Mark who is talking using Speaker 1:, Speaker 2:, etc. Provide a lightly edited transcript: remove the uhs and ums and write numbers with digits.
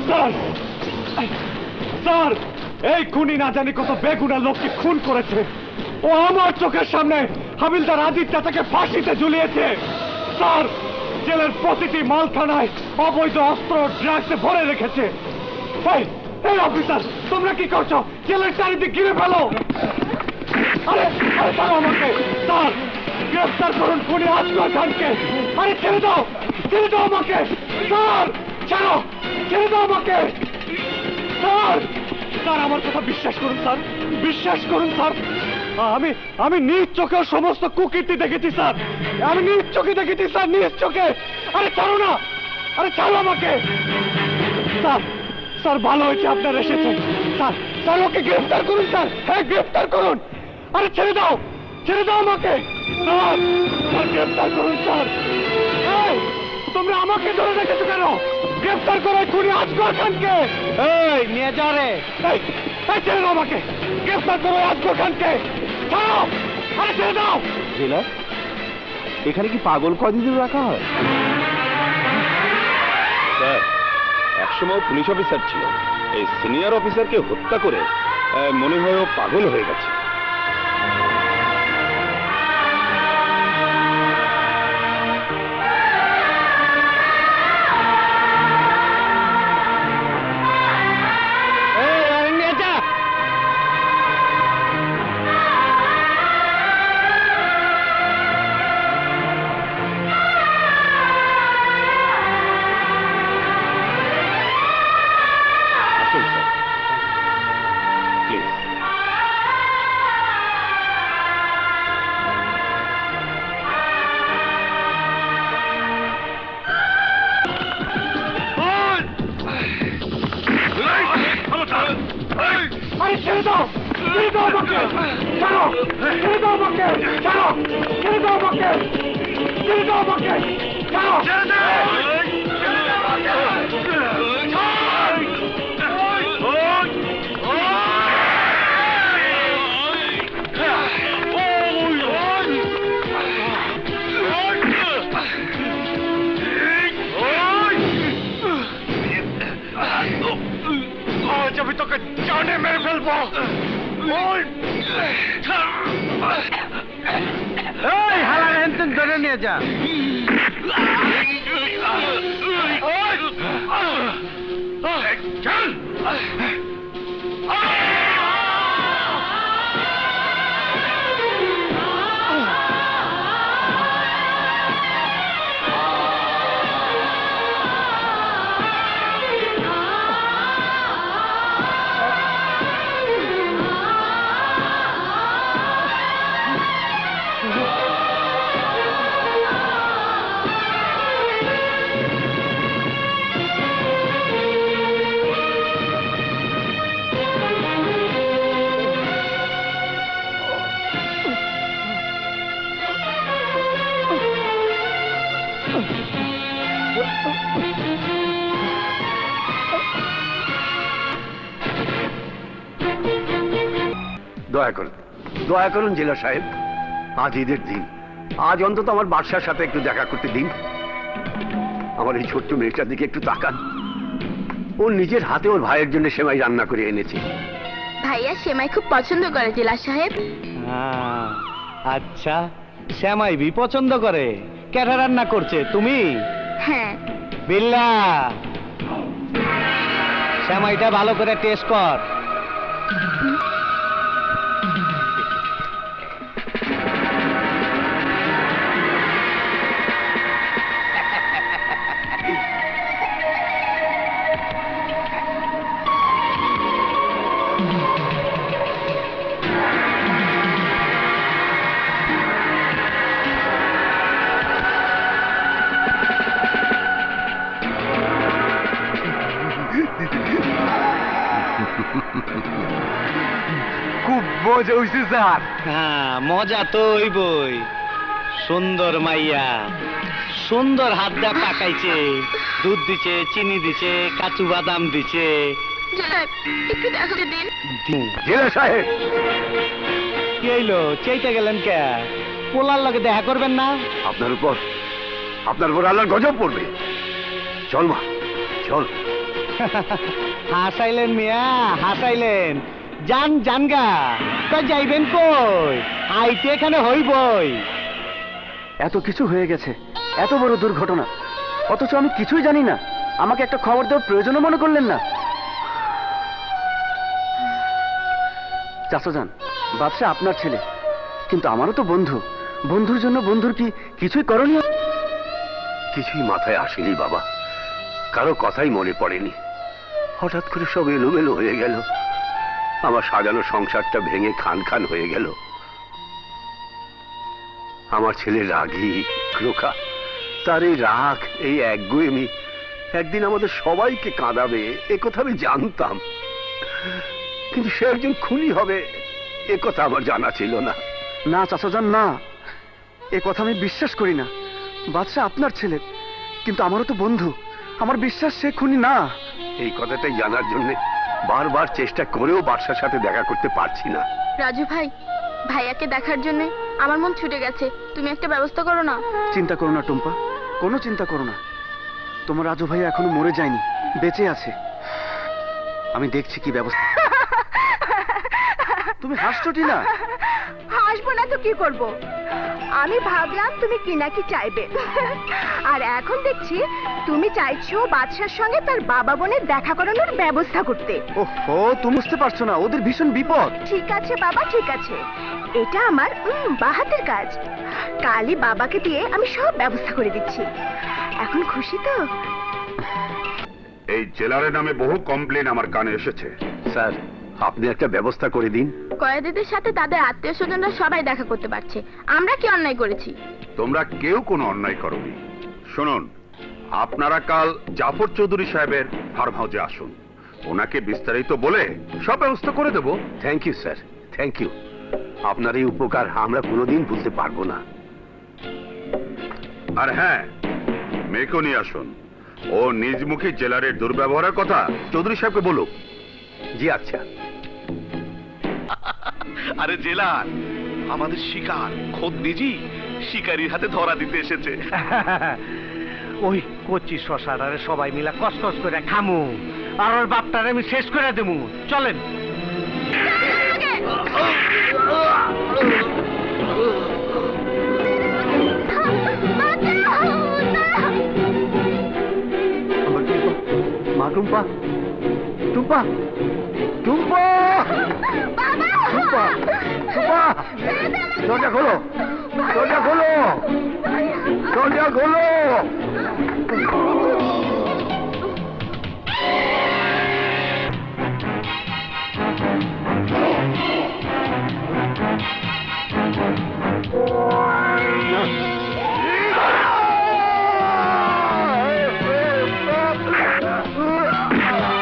Speaker 1: Sir sir, এই খুনি না জানি কত বেগুনা লোককে খুন করেছে। ও আমার চোখের সামনে হাবিলদার আদিত্য তাকে ফাঁসিতে ঝুলিয়েছে। স্যার, জেলের প্রতিটি মালখানায় অবৈধ অস্ত্র ড্রাগসে ভরে রেখেছে। এই অফিসার, তোমরা কি করছো? জেলের চারিদিক ঘিরে ফেলো। আরে আরে ছাড়ো আমাকে। স্যার, গ্রেফতার করুন খুনি আজগর খানকে। আরে ছেড়ে দাও, ছেড়ে দাও আমাকে। স্যার ছাড়ো, ছেড়ে দাও আমাকে। স্যার স্যার, আমার কথা বিশ্বাস করুন স্যার, বিশ্বাস করুন স্যার। আমি নিজ চোখে সমস্ত কুকীর্তি দেখেছি স্যার, আমি নিজ চোখে দেখেছি স্যার, নিজ চোখে। আরে ছাড়ো না, আরে ছাড়ো আমাকে। স্যার স্যার, ভালো হয়েছে আপনারা এসেছেন। স্যার স্যার, ওকে গ্রেফতার করুন স্যার, হ্যাঁ গ্রেফতার করুন। আরে ছেড়ে দাও, ছেড়ে দাও আমাকে। স্যার স্যার, গ্রেফতার করুন স্যার। তোমরা আমাকে ধরে রেখেছো কেন? গ্রেফতার করো খুনি আজগর খানকে। এই নিয়ে যা রে। এই ছেড়ে দাও আমাকে, গ্রেফতার করো আজগর খানকে। ছাড়ো, আরে ছেড়ে দাও।
Speaker 2: জেলার এখানে কি পাগল কয়েদিদের রাখা হয়?
Speaker 3: স্যার, একসময় পুলিশ অফিসার ছিল, এই সিনিয়র অফিসারকে হত্যা করে মনে হয় ও পাগল হয়ে গেছে।
Speaker 1: আমি তোকে জানে মেরে ফেলবো। এই হালার হেনতেন ধরে নিয়ে যা। চল।
Speaker 2: দয়া করুন জেলা সাহেব, আজ ঈদের দিন, আজ অন্তত আমার বাদশার সাথে একটু দেখা করতে দিন। আমার এই ছোট্ট মেয়েটার দিকে একটু তাকান। ওর নিজের হাতে ওর ভাইয়ের জন্য সেমাই রান্না করে এনেছে।
Speaker 4: ভাইয়া সেমাই খুব পছন্দ করে জেলা সাহেব।
Speaker 1: আচ্ছা, সেমাই বি পছন্দ করে? কেটা রান্না করছে? তুমি?
Speaker 4: হ্যাঁ।
Speaker 1: বিল্লা, সেমাইটা ভালো করে টেস্ট কর।
Speaker 2: খুব মজা হয়েছে স্যার।
Speaker 1: হ্যাঁ, মজা তো হইবই। সুন্দর মাইয়া, সুন্দর হাত দা পাকাইছে, দুধ দিছে, চিনি দিছে, কাজু বাদাম দিছে।
Speaker 4: একটু দেখাতে দিন।
Speaker 2: জেলা সাহেব,
Speaker 1: কি হইলো? চাইতে গেলেন কে? পোলার লগে দেখা করবেন না?
Speaker 2: আপনার উপর আল্লাহর গজব পড়বে। চল মা, চল।
Speaker 1: হাসাইলেন মিয়া, হাসাইলেন। যান জানগা, তা যাইবেন কই? আইতে এখানে হইবই।
Speaker 5: এত কিছু হয়ে গেছে, এত বড় দুর্ঘটনা, অথচ আমি কিছুই জানি না। আমাকে একটা খবর দেওয়ার প্রয়োজনও মনে করলেন না। চাচা যান, বাদশা আপনার ছেলে, কিন্তু আমারও তো বন্ধু। বন্ধুর জন্য বন্ধুর কি কিছুই করণীয়?
Speaker 2: কিছুই মাথায় আসেনি বাবা, কারো কথাই মনে পড়েনি। হঠাৎ করে সব এলোমেলো হয়ে গেল। আমার সাজানো সংসারটা ভেঙে খান খান হয়ে গেল। আমার ছেলে রাগী ক্রোখা, তার এই রাগ, এই একগুয়েমি একদিন আমাদের সবাইকে কাঁদাবে, এ কথা আমি জানতাম। কিন্তু সে একজন খুনি হবে এ কথা আমার জানা ছিল না।
Speaker 5: না চাচা যান, না, এ কথা আমি বিশ্বাস করি না। বাদশা আপনার ছেলে, কিন্তু আমারও তো বন্ধু। আমার বিশ্বাস সে খুনি না।
Speaker 2: এই কথাটাই জানার জন্য বারবার চেষ্টা করেও বাদশার সাথে দেখা করতে পারছি না।
Speaker 4: রাজু ভাই, ভাইয়াকে দেখার জন্য আমার মন ছুটে গেছে। তুমি একটা ব্যবস্থা করো না।
Speaker 5: চিন্তা করো না টুম্পা, কোনো চিন্তা করো না। তোমার রাজু ভাই এখনো মরে যায়নি, বেঁচে আছে। আমি দেখছি কি ব্যবস্থা। তুমি হাসছোটি না?
Speaker 6: হাসবো না তো কি করব? আমি ভাবলাম তুমি কি নাকি চাইবে, আর এখন দেখছি তুমি চাইছো বাদশার সঙ্গে তার বাবা বোনের দেখা করানোর ব্যবস্থা করতে।
Speaker 5: ওহো, তুমি বুঝতে পারছো না, ওদের ভীষণ বিপদ।
Speaker 6: ঠিক আছে বাবা, ঠিক আছে, এটা আমার বাহাতের কাজ। কালই বাবাকে দিয়ে আমি সব ব্যবস্থা করে দিচ্ছি। এখন খুশি তো?
Speaker 3: এই জেলারের নামে বহু কমপ্লেন আমার কানে এসেছে।
Speaker 2: স্যার, আপনি একটা ব্যবস্থা করে দিন।
Speaker 4: কয়েদিদের সাথে তাদের আত্মীয় স্বজনরা সবাই দেখা করতে পারছে। আমরা কি অন্যায় করেছি?
Speaker 3: তোমরা কেউ কোনো অন্যায় করোনি। শুনুন, আপনারা কাল জাফর চৌধুরী সাহেবের ফার্ম হাউসে আসুন। ওনাকে বিস্তারিত বলে সব ব্যবস্থা করে দেব।
Speaker 2: Thank you sir, thank you. আপনার এই উপকার আমরা কোনোদিন ভুলতে পারবো না।
Speaker 3: আর হ্যাঁ, মেয়েকেও নিয়ে আসুন। ও নিজমুখী জেলারের দুর্ব্যবহারের কথা চৌধুরী সাহেবকে বলুক।
Speaker 2: জি আচ্ছা।
Speaker 7: আরে জেলার, আমাদের শিকার খোদ নিজেই শিকারীর হাতে ধরা দিতে এসেছে।
Speaker 1: ওই কচি শশাটারে সবাই মিলা কষ্ট করে খামু, আর ওর বাপটারে আমি শেষ করে দেবো। চলেন।
Speaker 5: মা টুম্পা, টুম্পা, টুম্পা, টুম্পা, টুম্পা, দরজা খোলো, দরজা খোলো, দরজা খোলো।